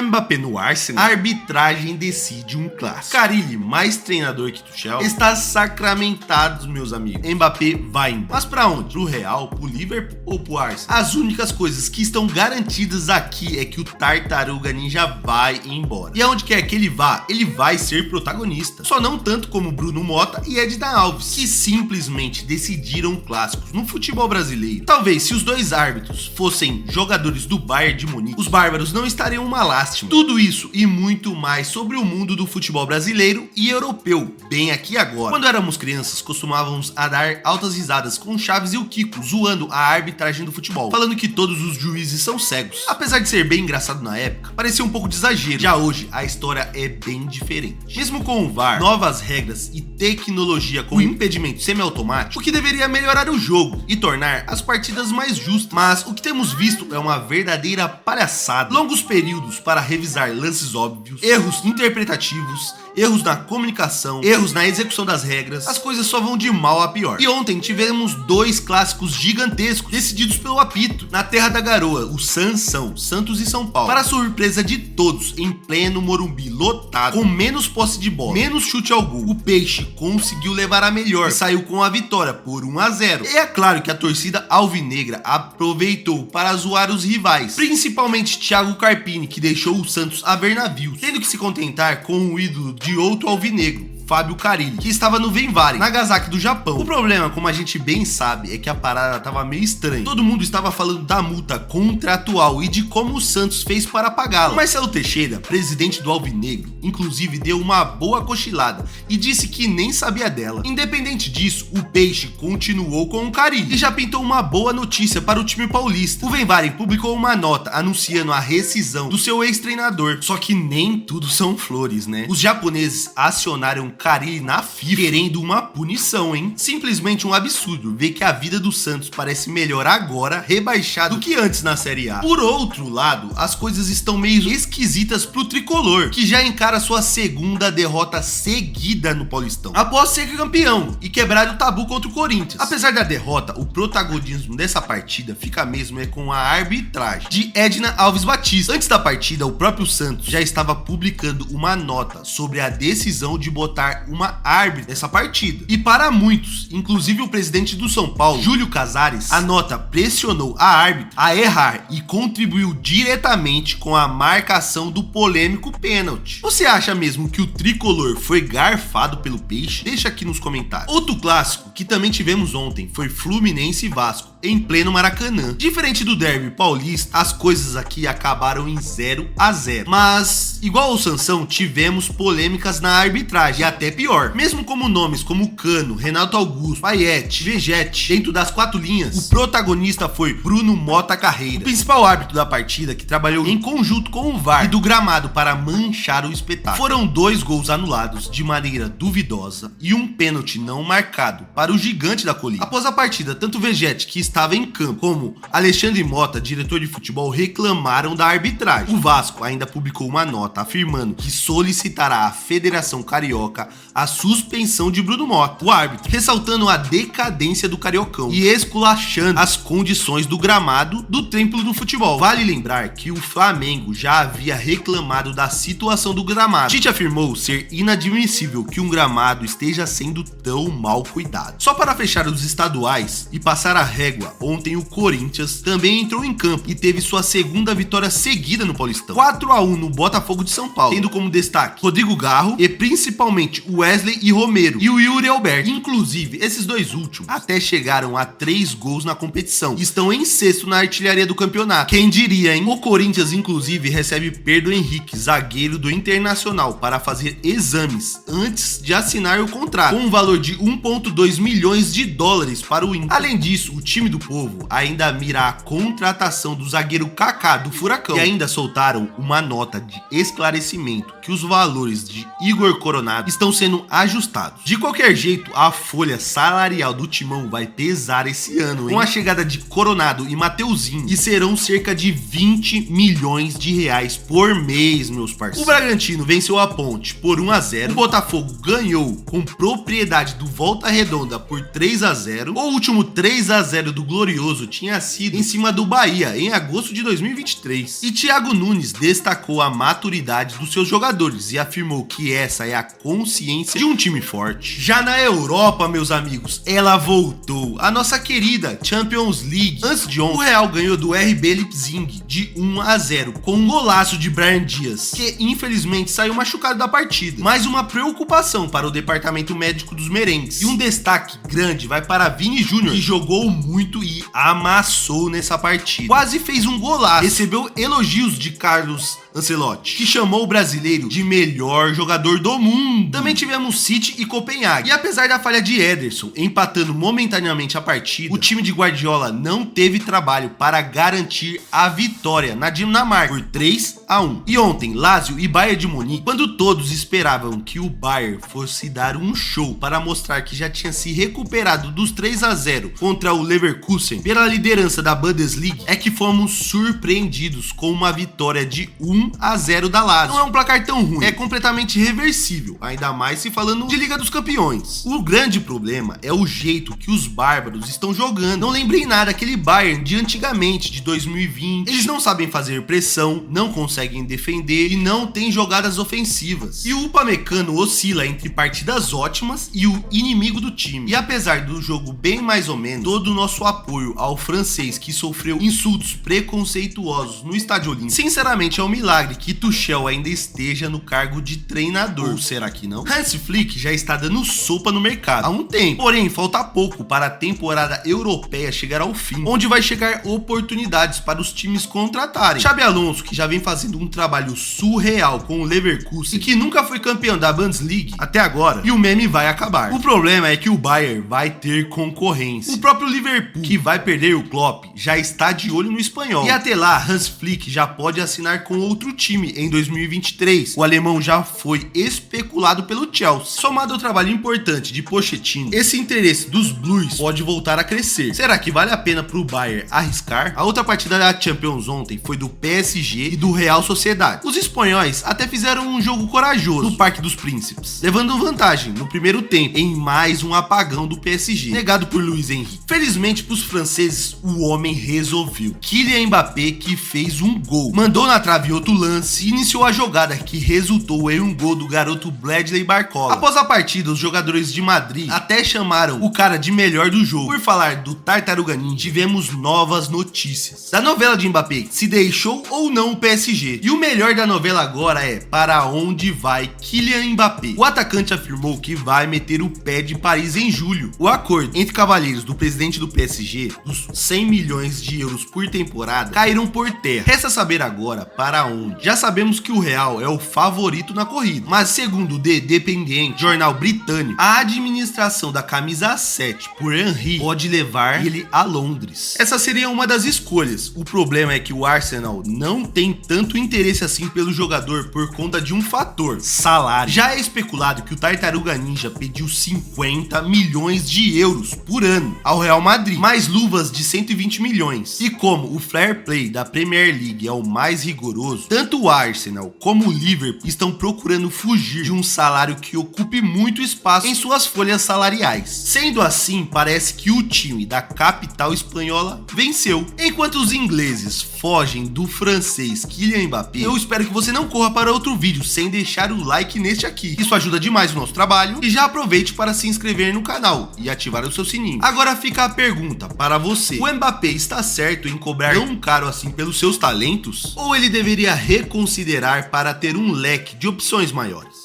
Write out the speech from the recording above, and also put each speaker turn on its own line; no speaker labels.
Mbappé no Arsenal, a arbitragem decide um clássico. Carille, mais treinador que Tuchel, está sacramentado, meus amigos. Mbappé vai embora. Mas pra onde? Pro Real, pro Liverpool ou pro Arsenal? As únicas coisas que estão garantidas aqui é que o Tartaruga Ninja vai embora. E aonde quer que ele vá, ele vai ser protagonista. Só não tanto como Bruno Mota e Edna Alves, que simplesmente decidiram clássicos no futebol brasileiro. Talvez se os dois árbitros fossem jogadores do Bayern de Munique, os bárbaros não estariam uma lástima. Tudo isso e muito mais sobre o mundo do futebol brasileiro e europeu, bem aqui agora. Quando éramos crianças, costumávamos a dar altas risadas com o Chaves e o Kiko, zoando a arbitragem do futebol, falando que todos os juízes são cegos. Apesar de ser bem engraçado na época, parecia um pouco de exagero. Já hoje, a história é bem diferente. Mesmo com o VAR, novas regras e tecnologia com impedimento semiautomático, o que deveria melhorar o jogo e tornar as partidas mais justas. Mas o que temos visto é uma verdadeira palhaçada. Longos períodos para revisar lances óbvios, erros interpretativos, erros na comunicação, erros na execução das regras. As coisas só vão de mal a pior. E ontem tivemos dois clássicos gigantescos decididos pelo apito. Na Terra da Garoa, o Sansão, Santos e São Paulo. Para surpresa de todos, em pleno Morumbi, lotado, com menos posse de bola, menos chute ao gol, o Peixe conseguiu levar a melhor e saiu com a vitória por 1-0. E é claro que a torcida alvinegra aproveitou para zoar os rivais, principalmente Thiago Carpini, que deixou o Santos a ver navios, tendo que se contentar com o ídolo de outro alvinegro, Fábio Carille, que estava no Venvare, Nagasaki do Japão. O problema, como a gente bem sabe, é que a parada tava meio estranha. Todo mundo estava falando da multa contratual e de como o Santos fez para pagá-la. O Marcelo Teixeira, presidente do Alvinegro, inclusive deu uma boa cochilada e disse que nem sabia dela. Independente disso, o Peixe continuou com o Carille e já pintou uma boa notícia para o time paulista. O Venvare publicou uma nota anunciando a rescisão do seu ex-treinador. Só que nem tudo são flores, né? Os japoneses acionaram Carille na FIFA, querendo uma punição, hein? Simplesmente um absurdo ver que a vida do Santos parece melhor agora, rebaixado, do que antes na Série A. Por outro lado, as coisas estão meio esquisitas pro tricolor, que já encara sua segunda derrota seguida no Paulistão, após ser campeão e quebrar o tabu contra o Corinthians. Apesar da derrota, o protagonismo dessa partida fica mesmo com a arbitragem de Edna Alves Batista. Antes da partida, o próprio Santos já estava publicando uma nota sobre a decisão de botar uma árbitra nessa partida. E para muitos, inclusive o presidente do São Paulo, Júlio Casares, a nota pressionou a árbitra a errar e contribuiu diretamente com a marcação do polêmico pênalti. Você acha mesmo que o tricolor foi garfado pelo Peixe? Deixa aqui nos comentários. Outro clássico que também tivemos ontem foi Fluminense e Vasco, em pleno Maracanã. Diferente do derby paulista, as coisas aqui acabaram em 0-0. Mas, igual ao Sansão, tivemos polêmicas na arbitragem, e até pior. Mesmo como nomes como Cano, Renato Augusto, Payet, Vegete, dentro das quatro linhas, o protagonista foi Bruno Mota Carreira, o principal árbitro da partida, que trabalhou em conjunto com o VAR e do gramado para manchar o espetáculo. Foram 2 gols anulados de maneira duvidosa e um pênalti não marcado para o gigante da colina. Após a partida, tanto Vegete, que estava em campo, como Alexandre Mota, diretor de futebol, reclamaram da arbitragem. O Vasco ainda publicou uma nota afirmando que solicitará à Federação Carioca a suspensão de Bruno Mota, o árbitro, ressaltando a decadência do Cariocão e esculachando as condições do gramado do templo do futebol. Vale lembrar que o Flamengo já havia reclamado da situação do gramado. Tite afirmou ser inadmissível que um gramado esteja sendo tão mal cuidado. Só para fechar os estaduais e passar a régua, ontem o Corinthians também entrou em campo e teve sua segunda vitória seguida no Paulistão, 4-1 no Botafogo de São Paulo, tendo como destaque Rodrigo Garro e principalmente o Wesley e Romero e o Yuri Alberto. Inclusive, esses dois últimos até chegaram a 3 gols na competição e estão em sexto na artilharia do campeonato. Quem diria, hein? O Corinthians, inclusive, recebe Pedro Henrique, zagueiro do Internacional, para fazer exames antes de assinar o contrato, com um valor de 1,2 milhões de dólares para o Inter. Além disso, o time do povo ainda mira a contratação do zagueiro Kaká do Furacão, e ainda soltaram uma nota de esclarecimento que os valores de Igor Coronado estão sendo ajustados. De qualquer jeito, a folha salarial do Timão vai pesar esse ano, hein? Com a chegada de Coronado e Mateuzinho, e serão cerca de 20 milhões de reais por mês, meus parceiros. O Bragantino venceu a Ponte por 1-0, o Botafogo ganhou com propriedade do Volta Redonda por 3-0, o último 3-0 do Glorioso tinha sido em cima do Bahia em agosto de 2023. E Thiago Nunes destacou a maturidade dos seus jogadores e afirmou que essa é a consciência de um time forte. Já na Europa, meus amigos, ela voltou. A nossa querida Champions League. Antes de ontem, o Real ganhou do RB Leipzig de 1-0 com um golaço de Brahim Dias, que infelizmente saiu machucado da partida. Mais uma preocupação para o departamento médico dos merengues. E um destaque grande vai para Vini Júnior, que jogou muito e amassou nessa partida. Quase fez um golaço. Recebeu elogios de Carlos Ancelotti, que chamou o brasileiro de melhor jogador do mundo. Também tivemos City e Copenhague. E apesar da falha de Ederson empatando momentaneamente a partida, o time de Guardiola não teve trabalho para garantir a vitória na Dinamarca por 3-1. E ontem, Lazio e Bayern de Munique, quando todos esperavam que o Bayern fosse dar um show para mostrar que já tinha se recuperado dos 3-0 contra o Leverkusen pela liderança da Bundesliga, é que fomos surpreendidos com uma vitória de 1-0 da Lazio. Não é um placar tão ruim, é completamente reversível, ainda mais se falando de Liga dos Campeões. O grande problema é o jeito que os bárbaros estão jogando. Não lembrei nada daquele Bayern de antigamente, de 2020. Eles não sabem fazer pressão, não conseguem defender e não têm jogadas ofensivas. E o Upamecano oscila entre partidas ótimas e o inimigo do time. E apesar do jogo bem mais ou menos, todo o nosso apoio ao francês que sofreu insultos preconceituosos no Estádio Olímpico, sinceramente é um milagre que Tuchel ainda esteja no cargo de treinador. Ou será que não? Hans Flick já está dando sopa no mercado há um tempo, porém falta pouco para a temporada europeia chegar ao fim, onde vai chegar oportunidades para os times contratarem. Xabi Alonso, que já vem fazendo um trabalho surreal com o Leverkusen e que nunca foi campeão da Bundesliga até agora, e o meme vai acabar. O problema é que o Bayern vai ter concorrência. O próprio Liverpool, que vai perder o Klopp, já está de olho no espanhol. E até lá, Hans Flick já pode assinar com outro time em 2023. O alemão já foi especulado pelo Chelsea. Somado ao trabalho importante de Pochettino, esse interesse dos Blues pode voltar a crescer. Será que vale a pena para o Bayern arriscar? A outra partida da Champions ontem foi do PSG e do Real Sociedade. Os espanhóis até fizeram um jogo corajoso no Parque dos Príncipes, levando vantagem no primeiro tempo em mais um apagão do PSG, negado por Luiz Henrique. Felizmente para os franceses, o homem resolveu. Kylian Mbappé, que fez um gol, mandou na trave outro lance e iniciou a jogada que resultou em um gol do garoto Bradley Barcola. Após a partida, os jogadores de Madrid até chamaram o cara de melhor do jogo. Por falar do Tartaruga Ninja, tivemos novas notícias da novela de Mbappé, se deixou ou não o PSG. E o melhor da novela agora é para onde vai Kylian Mbappé. O atacante afirmou que vai meter o pé de Paris em julho. O acordo entre cavalheiros do presidente do PSG, dos 100 milhões de euros por temporada, caíram por terra. Resta saber agora para onde. Já sabemos que o Real é o favorito na corrida, mas segundo o The Independent, jornal britânico, a administração da camisa 7 por Henry pode levar ele a Londres. Essa seria uma das escolhas. O problema é que o Arsenal não tem tanto interesse assim pelo jogador por conta de um fator: salário. Já é especulado que o Tartaruga Ninja pediu 50 milhões de euros por ano ao Real Madrid, mais luvas de 120 milhões. E como o fair play da Premier League é o mais rigoroso, tanto o Arsenal como o Liverpool estão procurando fugir de um salário que ocupe muito espaço em suas folhas salariais. Sendo assim, parece que o time da capital espanhola venceu. Enquanto os ingleses fogem do francês Kylian Mbappé, eu espero que você não corra para outro vídeo sem deixar o like neste aqui. Isso ajuda demais o nosso trabalho. E já aproveite para se inscrever no canal e ativar o seu sininho. Agora fica a pergunta para você: o Mbappé está certo em cobrar tão caro assim pelos seus talentos? Ou ele deveria reconsiderar para ter um leque de opções maiores?